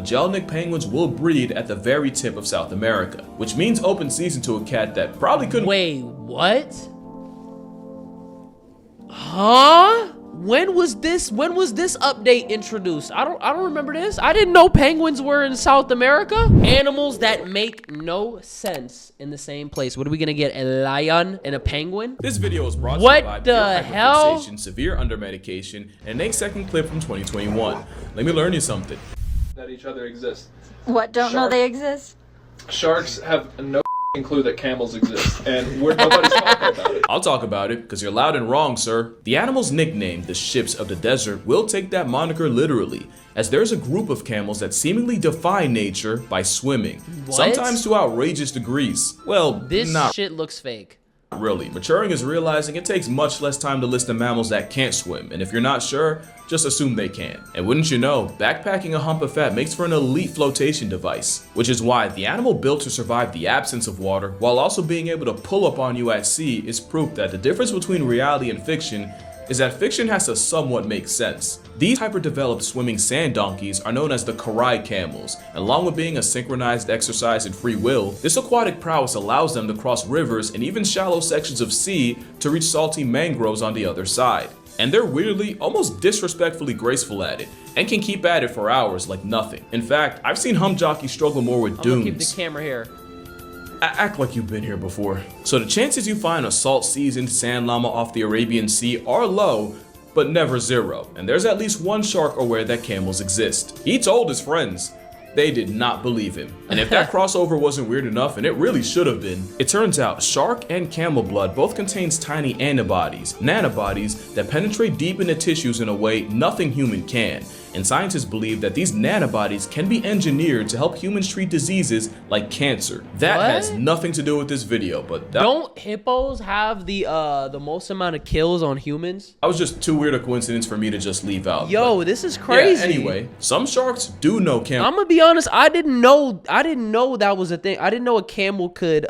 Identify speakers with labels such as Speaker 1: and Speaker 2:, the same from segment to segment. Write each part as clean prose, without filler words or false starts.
Speaker 1: Magellanic penguins will breed at the very tip of South America, which means open season to a cat that probably couldn't—
Speaker 2: Wait, what? Huh? When was this update introduced? I don't remember this. I didn't know penguins were in South America. Animals that make no sense in the same place. What are we gonna get? A lion and a penguin?
Speaker 1: This video is brought to you
Speaker 2: What
Speaker 1: by
Speaker 2: the hell?
Speaker 1: hyperfixation, severe undermedication, and an 8-second clip from 2021. Let me learn you something.
Speaker 3: That each other exist.
Speaker 4: What, don't know they exist?
Speaker 3: Sharks have no clue that camels exist, and nobody's talking about it.
Speaker 1: I'll talk about it, because you're loud and wrong, sir. The animals nicknamed the ships of the desert will take that moniker literally, as there's a group of camels that seemingly defy nature by swimming.
Speaker 2: What?
Speaker 1: Sometimes to outrageous degrees. Well,
Speaker 2: This
Speaker 1: not
Speaker 2: shit looks fake.
Speaker 1: really. Maturing is realizing it takes much less time to list the mammals that can't swim, and if you're not sure, just assume they can. And wouldn't you know, backpacking a hump of fat makes for an elite flotation device, which is why the animal built to survive the absence of water while also being able to pull up on you at sea is proof that the difference between reality and fiction is that fiction has to somewhat make sense. These hyper-developed swimming sand donkeys are known as the Karai camels, and along with being a synchronized exercise in free will, this aquatic prowess allows them to cross rivers and even shallow sections of sea to reach salty mangroves on the other side. And they're weirdly, almost disrespectfully graceful at it, and can keep at it for hours like nothing. In fact, I've seen hump jockeys struggle more with
Speaker 2: I'm gonna keep
Speaker 1: dunes.
Speaker 2: the camera here.
Speaker 1: Act like you've been here before. So the chances you find a salt-seasoned sand llama off the Arabian Sea are low, but never zero. And there's at least one shark aware that camels exist. He told his friends. They did not believe him. And if that crossover wasn't weird enough, and it really should have been, it turns out shark and camel blood both contains tiny antibodies, nanobodies, that penetrate deep into tissues in a way nothing human can. And scientists believe that these nanobodies can be engineered to help humans treat diseases like cancer. That
Speaker 2: What?
Speaker 1: has nothing to do with this video, but that
Speaker 2: Don't hippos have the most amount of kills on humans?
Speaker 1: was just too weird a coincidence for me to just leave out.
Speaker 2: Yo,
Speaker 1: But
Speaker 2: this is
Speaker 1: yeah,
Speaker 2: crazy.
Speaker 1: anyway, some sharks do know camel.
Speaker 2: I'm gonna be honest, I didn't know that was a thing. I didn't know a camel could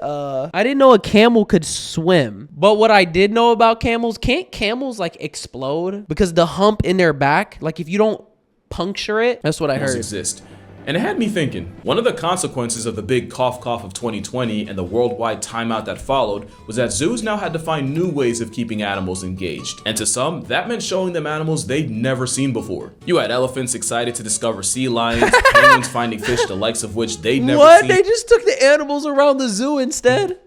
Speaker 2: swim. But what I did know about camels, can't camels like explode? Because the hump in their back, like if you don't puncture it, that's what I heard.
Speaker 1: Exist. And it had me thinking, one of the consequences of the big cough of 2020 and the worldwide timeout that followed was that zoos now had to find new ways of keeping animals engaged. And to some, that meant showing them animals they'd never seen before. You had elephants excited to discover sea lions, penguins finding fish the likes of which they'd never
Speaker 2: What?
Speaker 1: seen,
Speaker 2: They just took the animals around the zoo instead?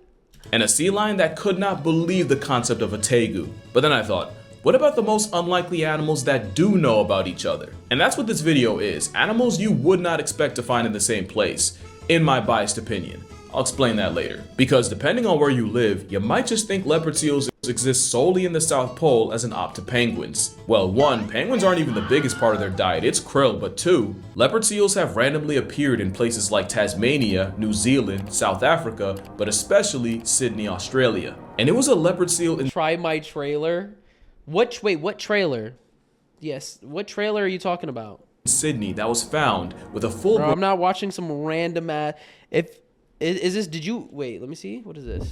Speaker 1: and a sea lion that could not believe the concept of a tegu. But then I thought, what about the most unlikely animals that do know about each other? And that's what this video is, animals you would not expect to find in the same place, in my biased opinion. I'll explain that later. Because depending on where you live, you might just think leopard seals exist solely in the South Pole as an op to penguins. Well, one, penguins aren't even the biggest part of their diet, it's krill, but two, leopard seals have randomly appeared in places like Tasmania, New Zealand, South Africa, but especially Sydney, Australia. And it was a leopard seal in
Speaker 2: Try my trailer. Wait, what trailer? Yes, what trailer are you talking about?
Speaker 1: Sydney that was found with a full
Speaker 2: Bro, I'm not watching some random ass. Is this, wait, let me see. What is this?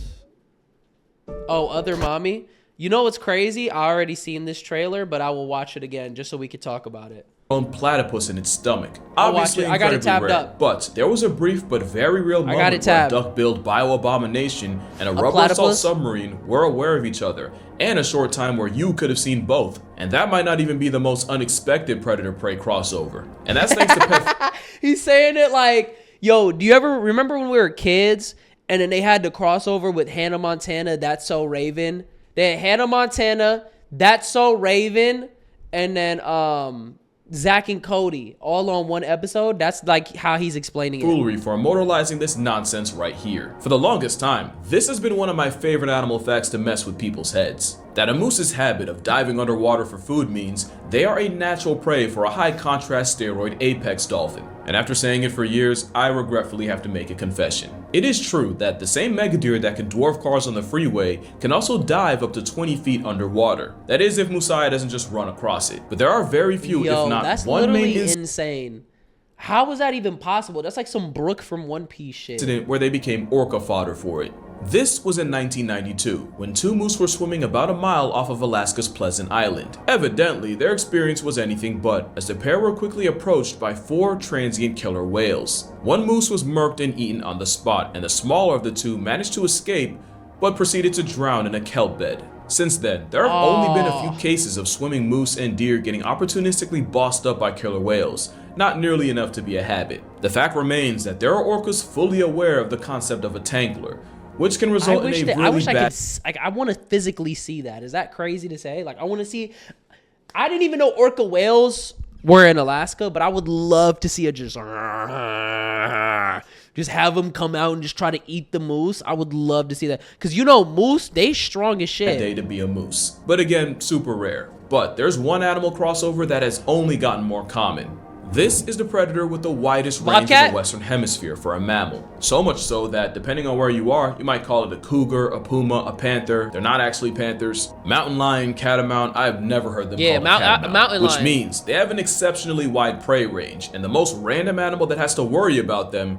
Speaker 2: Oh, Other Mommy. You know what's crazy? I already seen this trailer, but I will watch it again just so we could talk about it.
Speaker 1: grown platypus in its stomach.
Speaker 2: I'll watch
Speaker 1: Obviously
Speaker 2: it. I got it
Speaker 1: incredibly
Speaker 2: tabbed
Speaker 1: rare,
Speaker 2: up.
Speaker 1: but there was a brief but very real moment
Speaker 2: got it
Speaker 1: where a
Speaker 2: tabbed.
Speaker 1: duck-billed bio-abomination and a rubber assault
Speaker 2: platypus?
Speaker 1: submarine were aware of each other, and a short time where you could have seen both. And that might not even be the most unexpected predator-prey crossover. And that's thanks to pet
Speaker 2: He's saying it like, yo, do you ever remember when we were kids and then they had the crossover with Hannah Montana, That's So Raven? They had Hannah Montana, That's So Raven, and then Zach and Cody all on one episode. That's like how he's explaining it.
Speaker 1: foolery for immortalizing this nonsense right here. For the longest time, this has been one of my favorite animal facts to mess with people's heads. That a moose's habit of diving underwater for food means they are a natural prey for a high contrast steroid apex dolphin. And after saying it for years, I regretfully have to make a confession. It is true that the same megadeer that can dwarf cars on the freeway can also dive up to 20 feet underwater. That is if Musaya doesn't just run across it. But there are very few,
Speaker 2: Yo,
Speaker 1: if not
Speaker 2: that's
Speaker 1: one main
Speaker 2: literally insane. How was that even possible? That's like some Brook from One Piece shit.
Speaker 1: incident where they became orca fodder for it. This was in 1992, when two moose were swimming about a mile off of Alaska's Pleasant Island. Evidently, their experience was anything but, as the pair were quickly approached by 4 transient killer whales. One moose was murked and eaten on the spot, and the smaller of the two managed to escape, but proceeded to drown in a kelp bed. Since then, there have only been a few cases of swimming moose and deer getting opportunistically bossed up by killer whales, not nearly enough to be a habit. The fact remains that there are orcas fully aware of the concept of a tangler, which can result in a really bad...
Speaker 2: I want to physically see that. Is that crazy to say? Like, I want to see... I didn't even know orca whales were in Alaska, but I would love to see a just have them come out and just try to eat the moose. I would love to see that. Because, you know, moose, they strong as shit.
Speaker 1: Day to be a moose. But again, super rare. But there's one animal crossover that has only gotten more common. This is the predator with the widest range in the Western Hemisphere for a mammal. So much so that, depending on where you are, you might call it a cougar, a puma, a panther. They're not actually panthers. Mountain lion, catamount, I've never heard them called a catamount.
Speaker 2: Mountain lion.
Speaker 1: Which means they have an exceptionally wide prey range, and the most random animal that has to worry about them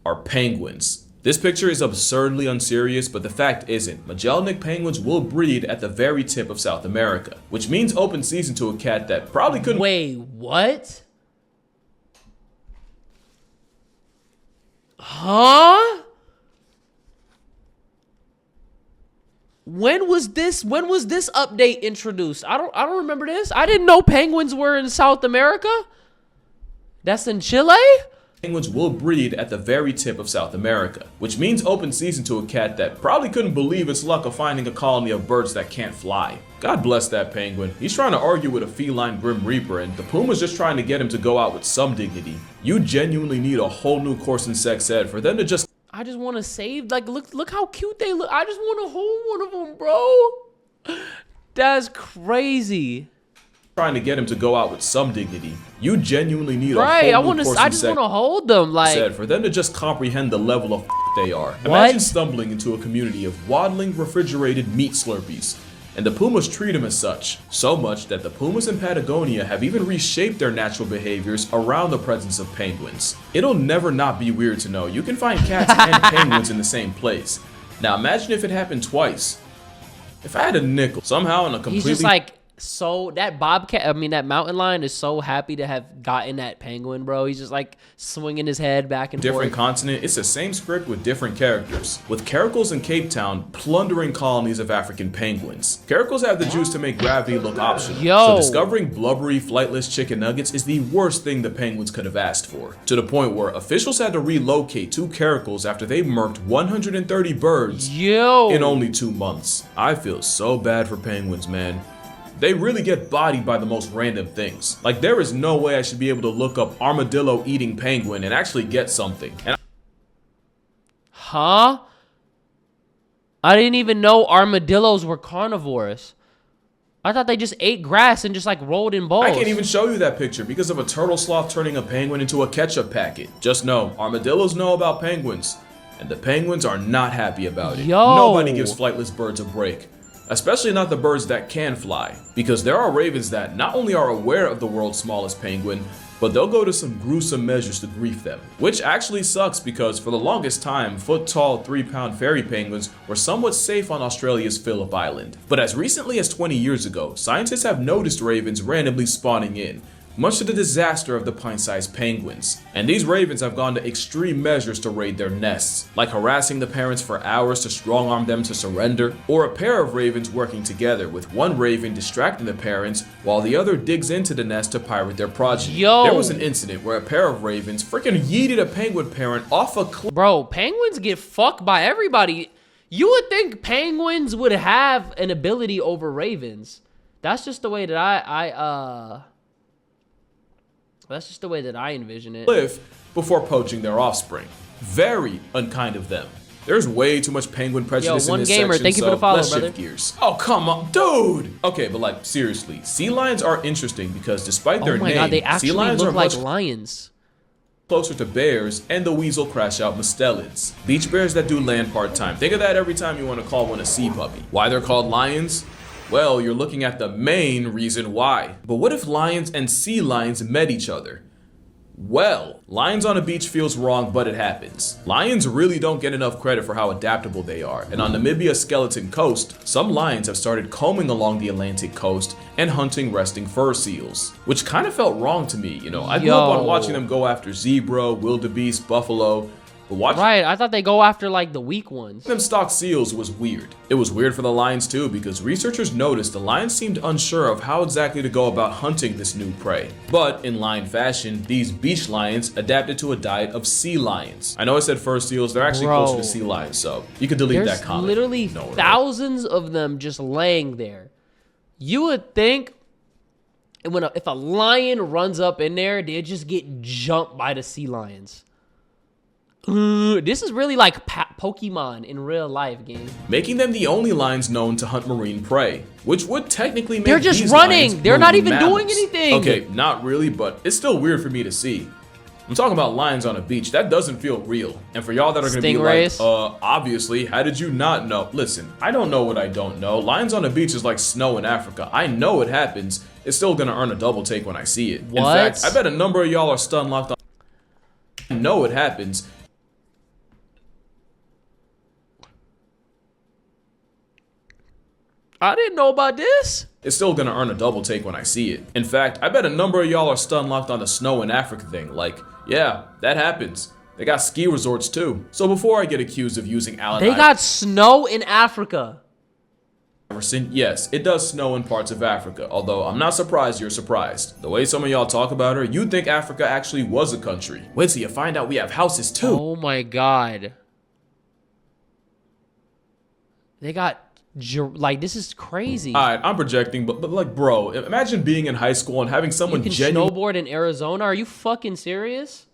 Speaker 1: are penguins. This picture is absurdly unserious, but the fact isn't. Magellanic penguins will breed at the very tip of South America, which means open season to a cat that probably couldn't—
Speaker 2: Wait, what? Huh? When was this update introduced? I don't remember this. I didn't know penguins were in South America. That's in Chile?
Speaker 1: Penguins will breed at the very tip of South America, which means open season to a cat that probably couldn't believe its luck of finding a colony of birds that can't fly. God bless that penguin. He's trying to argue with a feline Grim Reaper, and the puma's just trying to get him to go out with some dignity. You genuinely need a whole new course in sex ed for them to just—
Speaker 2: I just want to save, like, look how cute they look. I just want to hold one of them, bro. That's crazy.
Speaker 1: Trying to get him to go out with some dignity. You genuinely need a whole new course
Speaker 2: I just want to hold them, like,
Speaker 1: for them to just comprehend the level of they are.
Speaker 2: What?
Speaker 1: Imagine stumbling into a community of waddling refrigerated meat slurpees, and the pumas treat them as such. So much that the pumas in Patagonia have even reshaped their natural behaviors around the presence of penguins. It'll never not be weird to know you can find cats and penguins in the same place. Now imagine if it happened twice. If I had a nickel, somehow in a completely—
Speaker 2: he's just like, so that that mountain lion is so happy to have gotten that penguin, bro. He's just like swinging his head back and forth.
Speaker 1: Different continent, it's the same script with different characters. With Caracals in Cape Town plundering colonies of African penguins. Caracals have the juice to make gravity look optional. So discovering blubbery, flightless chicken nuggets is the worst thing the penguins could have asked for. To the point where officials had to relocate 2 Caracals after they murked 130 birds in only 2 months. I feel so bad for penguins, man. They really get bodied by the most random things. Like, there is no way I should be able to look up armadillo eating penguin and actually get something.
Speaker 2: Huh? I didn't even know armadillos were carnivores. I thought they just ate grass and just like rolled in balls.
Speaker 1: I can't even show you that picture because of a turtle sloth turning a penguin into a ketchup packet. Just know, armadillos know about penguins, and the penguins are not happy about it. Nobody gives flightless birds a break. Especially not the birds that can fly, because there are ravens that not only are aware of the world's smallest penguin, but they'll go to some gruesome measures to grief them. Which actually sucks because for the longest time, foot-tall, 3-pound fairy penguins were somewhat safe on Australia's Phillip Island. But as recently as 20 years ago, scientists have noticed ravens randomly spawning in, much to the disaster of the pint-sized penguins. And these ravens have gone to extreme measures to raid their nests, like harassing the parents for hours to strong-arm them to surrender, or a pair of ravens working together, with one raven distracting the parents while the other digs into the nest to pirate their progeny. There was an incident where a pair of ravens freaking yeeted a penguin parent off a cliff.
Speaker 2: Bro, penguins get fucked by everybody. You would think penguins would have an ability over ravens. That's just the way that that's just the way that I envision it.
Speaker 1: Before poaching their offspring. Very unkind of them. There's way too much penguin prejudice in this section,
Speaker 2: thank you for the follow,
Speaker 1: let's
Speaker 2: brother.
Speaker 1: shift gears. Oh, come on, dude! Okay, but like, seriously, sea lions are interesting because despite their name,
Speaker 2: God, they actually
Speaker 1: sea lions
Speaker 2: look
Speaker 1: are
Speaker 2: like
Speaker 1: much
Speaker 2: lions.
Speaker 1: Closer to bears and the weasel crash out mustelids. Beach bears that do land part-time. Think of that every time you want to call one a sea puppy. Why they're called lions? Well, you're looking at the main reason why. But what if lions and sea lions met each other? Well, lions on a beach feels wrong, but it happens. Lions really don't get enough credit for how adaptable they are, and on Namibia's Skeleton Coast, some lions have started combing along the Atlantic coast and hunting resting fur seals, which kind of felt wrong to me, you know. I grew up on watching them go after zebra, wildebeest, buffalo, but watching
Speaker 2: I thought they go after like the weak ones.
Speaker 1: them stalk seals was weird. It was weird for the lions too, because researchers noticed the lions seemed unsure of how exactly to go about hunting this new prey. But in lion fashion, these beach lions adapted to a diet of sea lions. I know I said fur seals, they're actually closer to sea lions, so you could delete
Speaker 2: There's
Speaker 1: that comment.
Speaker 2: literally
Speaker 1: No,
Speaker 2: thousands of them just laying there. You would think if a lion runs up in there, they'd just get jumped by the sea lions. This is really like Pokemon in real life, game.
Speaker 1: Making them the only lions known to hunt marine prey, which would technically make
Speaker 2: They're just
Speaker 1: these
Speaker 2: running.
Speaker 1: lions
Speaker 2: They're not
Speaker 1: marine
Speaker 2: even doing
Speaker 1: mammals.
Speaker 2: anything.
Speaker 1: Okay, not really, but it's still weird for me to see. I'm talking about lions on a beach. That doesn't feel real. And for y'all that are gonna be like, obviously, how did you not know? Listen, I don't know what I don't know. Lions on a beach is like snow in Africa. I know it happens. It's still gonna earn a double take when I see it.
Speaker 2: What?
Speaker 1: In fact, I bet a number of y'all are stun locked on. I know it happens.
Speaker 2: I didn't know about this.
Speaker 1: It's still gonna earn a double take when I see it. In fact, I bet a number of y'all are stun locked on the snow in Africa thing. Like, yeah, that happens. They got ski resorts too. So before I get accused of using Allen
Speaker 2: They got snow in Africa.
Speaker 1: Iverson, yes, it does snow in parts of Africa, although I'm not surprised you're surprised. The way some of y'all talk about her, you'd think Africa actually was a country. Wait till you find out we have houses too.
Speaker 2: Oh my god. They got like, this is crazy.
Speaker 1: Alright, I'm projecting, but like, bro, imagine being in high school and having someone
Speaker 2: You can
Speaker 1: genuinely
Speaker 2: snowboard in Arizona? Are you fucking serious?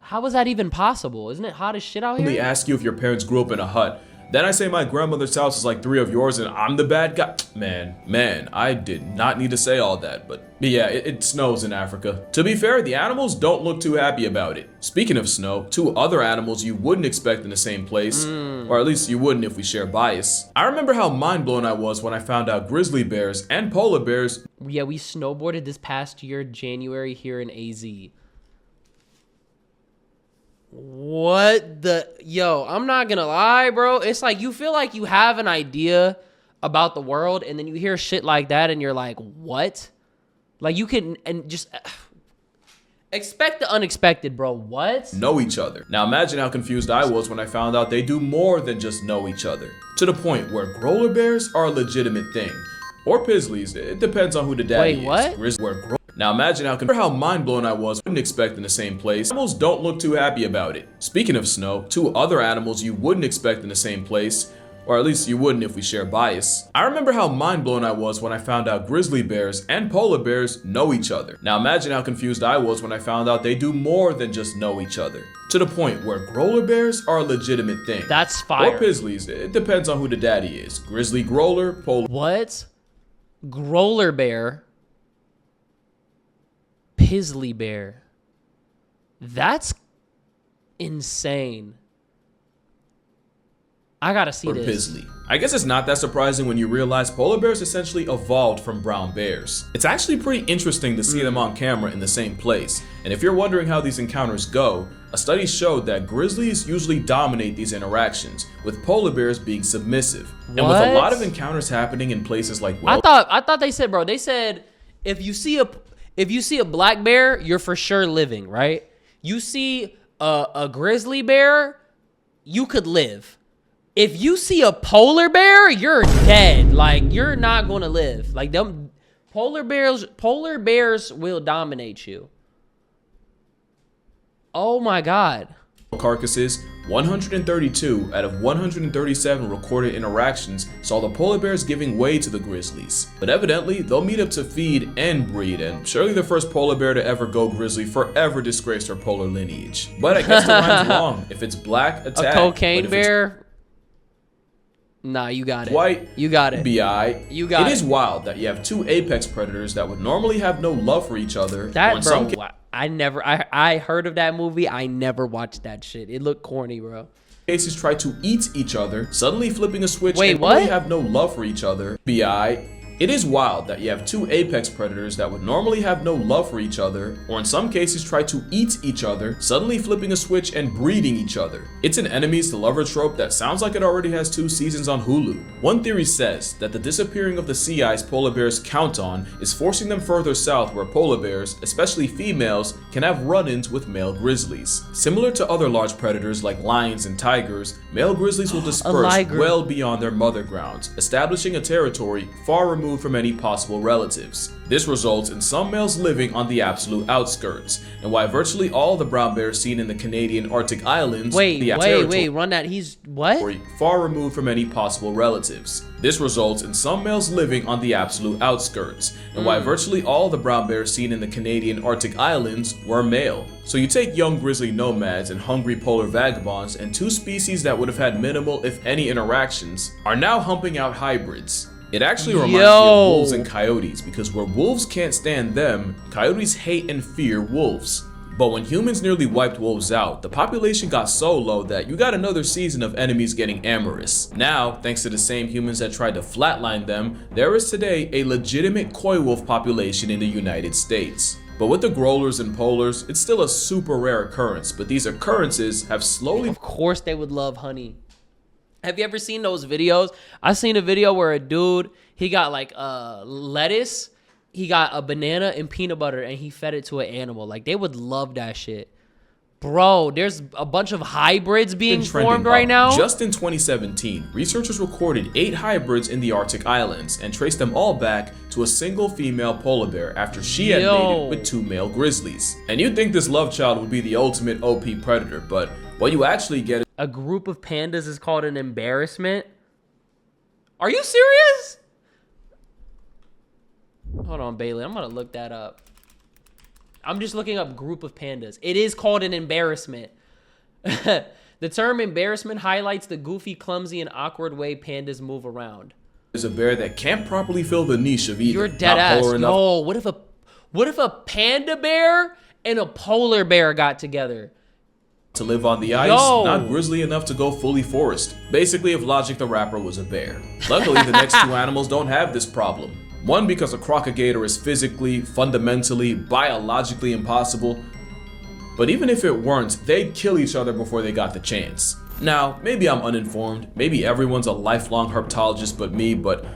Speaker 2: How is that even possible? Isn't it hot as shit out here?
Speaker 1: ask you if your parents grew up in a hut. Then I say my grandmother's house is like 3 of yours and I'm the bad guy. Man, I did not need to say all that, but yeah, it snows in Africa. To be fair, the animals don't look too happy about it. Speaking of snow, 2 other animals you wouldn't expect in the same place, or at least you wouldn't if we share bias. I remember how mind-blown I was when I found out grizzly bears and polar bears.
Speaker 2: Yeah, we snowboarded this past year, January, here in AZ. What the... Yo, I'm not gonna lie, bro. It's like you feel like you have an idea about the world, and then you hear shit like that, and you're like, what? Like, you can... And just... expect the unexpected, bro. What?
Speaker 1: Know each other. Now imagine how confused I was when I found out they do more than just know each other. To the point where growler bears are a legitimate thing. Or pizzlies, it depends on who the daddy is.
Speaker 2: Wait, what?
Speaker 1: Now imagine how mind-blown I was. Wouldn't expect in the same place. Animals don't look too happy about it. Speaking of snow, 2 other animals you wouldn't expect in the same place, or at least you wouldn't if we share bias. I remember how mind-blown I was when I found out grizzly bears and polar bears know each other. Now imagine how confused I was when I found out they do more than just know each other. To the point where growler bears are a legitimate thing.
Speaker 2: That's fire.
Speaker 1: Or pizzlies, it depends on who the daddy is. Grizzly growler, polar...
Speaker 2: What? Growler bear. Pizzly bear. That's insane. I gotta see this.
Speaker 1: Pizzly. I guess it's not that surprising when you realize polar bears essentially evolved from brown bears. It's actually pretty interesting to see them on camera in the same place. And if you're wondering how these encounters go, a study showed that grizzlies usually dominate these interactions, with polar bears being submissive. And with a lot of encounters happening in places like
Speaker 2: I thought they said, bro, they said if you see a black bear, you're for sure living, right? You see a grizzly bear, you could live. If you see a polar bear, you're dead. Like, you're not gonna live. Like, them polar bears will dominate you. Oh my god.
Speaker 1: Carcasses, 132 out of 137 recorded interactions saw the polar bears giving way to the grizzlies. But evidently, they'll meet up to feed and breed, and surely the first polar bear to ever go grizzly forever disgraced her polar lineage. But I guess the line's wrong. If it's black, attack.
Speaker 2: A cocaine bear? Nah, you got it.
Speaker 1: White,
Speaker 2: you got it.
Speaker 1: BI.
Speaker 2: You got it.
Speaker 1: It is wild that you have 2 apex predators that would normally have no love for each other.
Speaker 2: That, bro, I heard of that movie. I never watched that shit. It looked corny, bro.
Speaker 1: Cases try to eat each other, suddenly flipping a switch
Speaker 2: Wait,
Speaker 1: and
Speaker 2: what?
Speaker 1: really have no love for each other. BI. It is wild that you have two apex predators that would normally have no love for each other, or in some cases try to eat each other, suddenly flipping a switch and breeding each other. It's an enemies to lover trope that sounds like it already has 2 seasons on Hulu. One theory says that the disappearing of the sea ice polar bears count on is forcing them further south where polar bears, especially females, can have run-ins with male grizzlies. Similar to other large predators like lions and tigers, male grizzlies will disperse well beyond their mother grounds, establishing a territory far removed from any possible relatives. This results in some males living on the absolute outskirts, and why virtually all the brown bears seen in the Canadian Arctic islands,
Speaker 2: run that. He's what?
Speaker 1: Far removed from any possible relatives. This results in some males living on the absolute outskirts, and why virtually all the brown bears seen in the Canadian Arctic islands were male. So you take young grizzly nomads and hungry polar vagabonds, and 2 species that would have had minimal if any interactions are now humping out hybrids. It actually reminds me of wolves and coyotes, because where wolves can't stand them, coyotes hate and fear wolves. But when humans nearly wiped wolves out, the population got so low that you got another season of enemies getting amorous. Now, thanks to the same humans that tried to flatline them, there is today a legitimate coy wolf population in the United States. But with the growlers and polars, it's still a super rare occurrence, but these occurrences have slowly—
Speaker 2: Of course they would love honey. Have you ever seen those videos? I seen a video where a dude, he got like lettuce, he got a banana and peanut butter, and he fed it to an animal. Like, they would love that shit. Bro, there's a bunch of hybrids being formed right now.
Speaker 1: Just in 2017, researchers recorded 8 hybrids in the Arctic islands and traced them all back to a single female polar bear after she had mated with 2 male grizzlies. And you'd think this love child would be the ultimate OP predator, but what you actually get is
Speaker 2: a group of pandas is called an embarrassment. Are you serious? Hold on, Bailey. I'm gonna look that up. I'm just looking up group of pandas. It is called an embarrassment. The term embarrassment highlights the goofy, clumsy, and awkward way pandas move around.
Speaker 1: There's a bear that can't properly fill the niche of either.
Speaker 2: You're dead ass. Yo, what if a panda bear and a polar bear got together?
Speaker 1: To live on the ice, not grizzly enough to go fully forest. Basically, if Logic the Rapper was a bear. Luckily, the next 2 animals don't have this problem. One, because a crocagator is physically, fundamentally, biologically impossible. But even if it weren't, they'd kill each other before they got the chance. Now, maybe I'm uninformed, maybe everyone's a lifelong herpetologist but me, but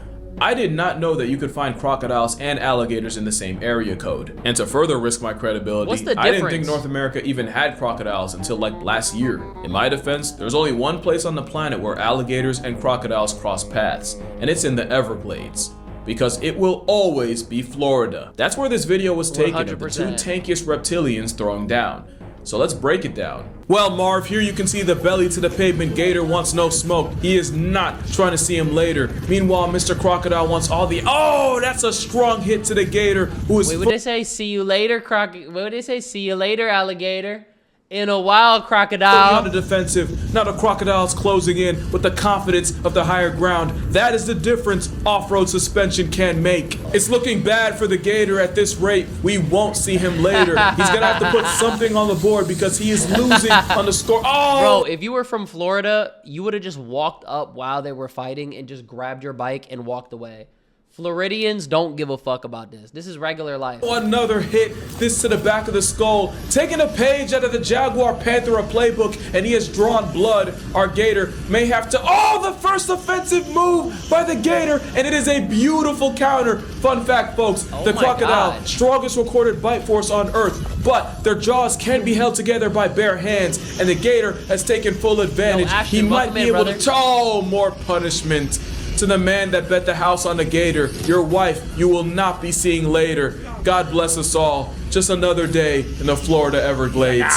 Speaker 1: I did not know that you could find crocodiles and alligators in the same area code. And to further risk my credibility, I didn't think North America even had crocodiles until like last year. In my defense, there's only one place on the planet where alligators and crocodiles cross paths, and it's in the Everglades. Because it will always be Florida. That's where this video was taken 100%. Of the 2 tankiest reptilians throwing down. So let's break it down. Well, Marv, here you can see the belly to the pavement gator wants no smoke. He is not trying to see him later. Meanwhile, Mr. Crocodile wants all the— oh, that's a strong hit to the gator, who is—
Speaker 2: wait, what did they say? See you later, what did they say? See you later, alligator. In a wild crocodile.
Speaker 1: On the defensive. Now the crocodile's closing in with the confidence of the higher ground. That is the difference off-road suspension can make. It's looking bad for the gator at this rate. We won't see him later. He's gonna have to put something on the board because he is losing on the score. Oh!
Speaker 2: Bro, if you were from Florida, you would have just walked up while they were fighting and just grabbed your bike and walked away. Floridians don't give a fuck about this. This is regular life.
Speaker 1: Another hit, this to the back of the skull. Taking a page out of the Jaguar Panthera playbook, and he has drawn blood. Our gator may have to— oh, the first offensive move by the gator, and it is a beautiful counter. Fun fact, folks, the crocodile, strongest recorded bite force on Earth, but their jaws can be held together by bare hands, and the gator has taken full advantage. He might be able to— oh, more punishment. To the man that bet the house on the gator, your wife you will not be seeing later. God bless us all. Just another day in the Florida Everglades.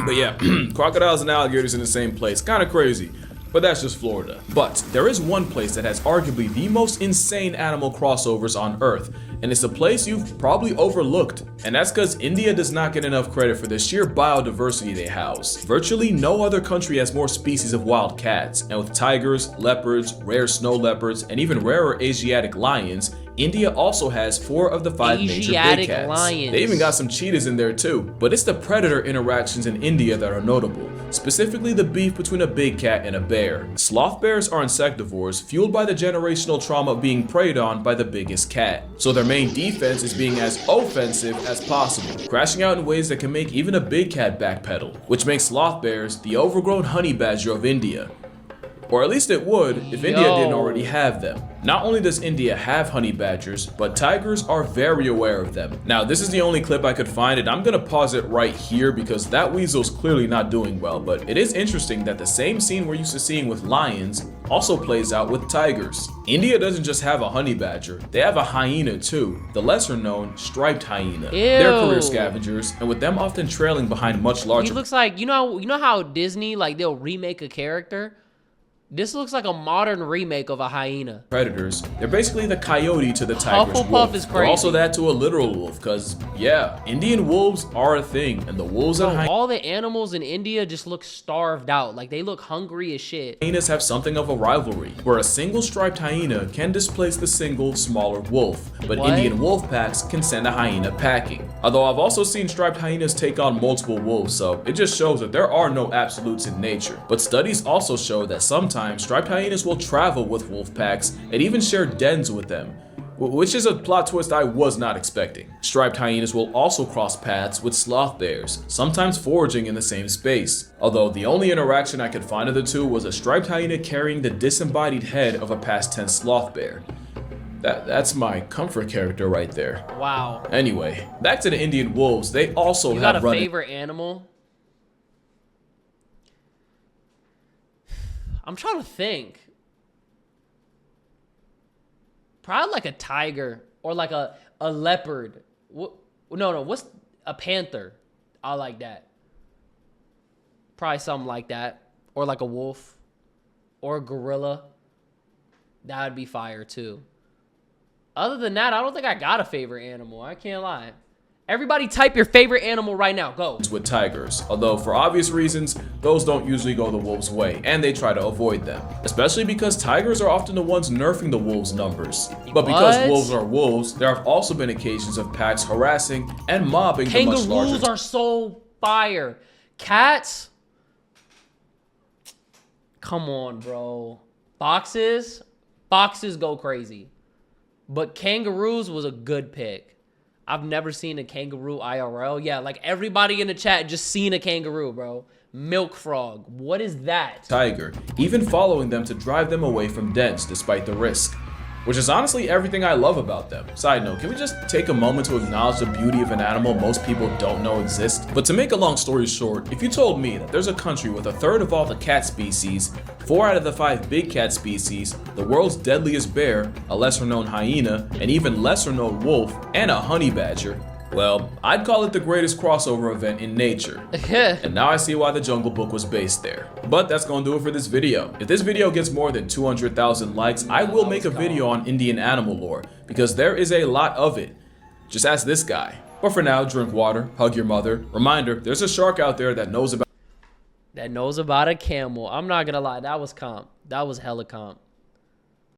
Speaker 1: But yeah, crocodiles and alligators in the same place. Kind of crazy. But that's just Florida. But there is one place that has arguably the most insane animal crossovers on Earth, and it's a place you've probably overlooked. And that's because India does not get enough credit for the sheer biodiversity they house. Virtually no other country has more species of wild cats, and with tigers, leopards, rare snow leopards, and even rarer Asiatic lions, India also has 4 of the 5 major big
Speaker 2: Asiatic
Speaker 1: cats.
Speaker 2: lions.
Speaker 1: They even got some cheetahs in there too. But it's the predator interactions in India that are notable, specifically the beef between a big cat and a bear. Sloth bears are insectivores fueled by the generational trauma of being preyed on by the biggest cat. So their main defense is being as offensive as possible, crashing out in ways that can make even a big cat backpedal, which makes sloth bears the overgrown honey badger of India. Or at least it would if India didn't already have them. Not only does India have honey badgers, but tigers are very aware of them. Now, this is the only clip I could find, and I'm gonna pause it right here because that weasel's clearly not doing well, but it is interesting that the same scene we're used to seeing with lions also plays out with tigers. India doesn't just have a honey badger, they have a hyena too, the lesser known striped hyena. They're career scavengers, and with them often trailing behind much larger.
Speaker 2: He looks like, you know how Disney, like, they'll remake a character? This looks like a modern remake of a hyena.
Speaker 1: Predators. They're basically the coyote to the tiger's
Speaker 2: Hufflepuff
Speaker 1: wolf.
Speaker 2: is
Speaker 1: They're
Speaker 2: crazy.
Speaker 1: also that to a literal wolf, cause yeah, Indian wolves are a thing, and the wolves and
Speaker 2: All the animals in India just look starved out. Like, they look hungry as shit.
Speaker 1: hyenas have something of a rivalry, where a single striped hyena can displace the single smaller wolf, but
Speaker 2: What?
Speaker 1: Indian wolf packs can send a hyena packing. Although I've also seen striped hyenas take on multiple wolves, so it just shows that there are no absolutes in nature. But studies also show that sometimes striped hyenas will travel with wolf packs and even share dens with them, which is a plot twist I was not expecting. Striped hyenas will also cross paths with sloth bears, sometimes foraging in the same space. Although the only interaction I could find of the two was a striped hyena carrying the disembodied head of a past tense sloth bear. That's my comfort character right there.
Speaker 2: Wow.
Speaker 1: Anyway, back to the Indian wolves. They also
Speaker 2: You got a
Speaker 1: have running.
Speaker 2: favorite animal? I'm trying to think. Probably like a tiger or like a leopard. No, what's a panther? I like that. Probably something like that. Or like a wolf or a gorilla. That would be fire too. Other than that, I don't think I got a favorite animal. I can't lie. Everybody type your favorite animal right now. Go.
Speaker 1: With tigers, although for obvious reasons, those don't usually go the wolves' way, and they try to avoid them. Especially because tigers are often the ones nerfing the wolves' numbers. But because
Speaker 2: What?
Speaker 1: wolves are wolves, there have also been occasions of packs harassing and mobbing the much larger
Speaker 2: Kangaroos are so fire. Cats? Come on, bro. Foxes go crazy. But kangaroos was a good pick. I've never seen a kangaroo IRL. Yeah, like everybody in the chat just seen a kangaroo, bro. Milk frog. What is that?
Speaker 1: tiger, even following them to drive them away from dens despite the risk. Which is honestly everything I love about them. Side note, can we just take a moment to acknowledge the beauty of an animal most people don't know exists? But to make a long story short, if you told me that there's a country with 1/3 of all the cat species, 4 out of the 5 big cat species, the world's deadliest bear, a lesser known hyena, an even lesser known wolf, and a honey badger, well, I'd call it the greatest crossover event in nature. And now I see why the Jungle Book was based there. But that's gonna do it for this video. If this video gets more than 200,000 likes, I will make a video on Indian animal lore, because there is a lot of it. Just ask this guy. But for now, drink water, hug your mother. Reminder, there's a shark out there that knows about
Speaker 2: That knows about a camel. I'm not gonna lie, that was comp. That was hella comp.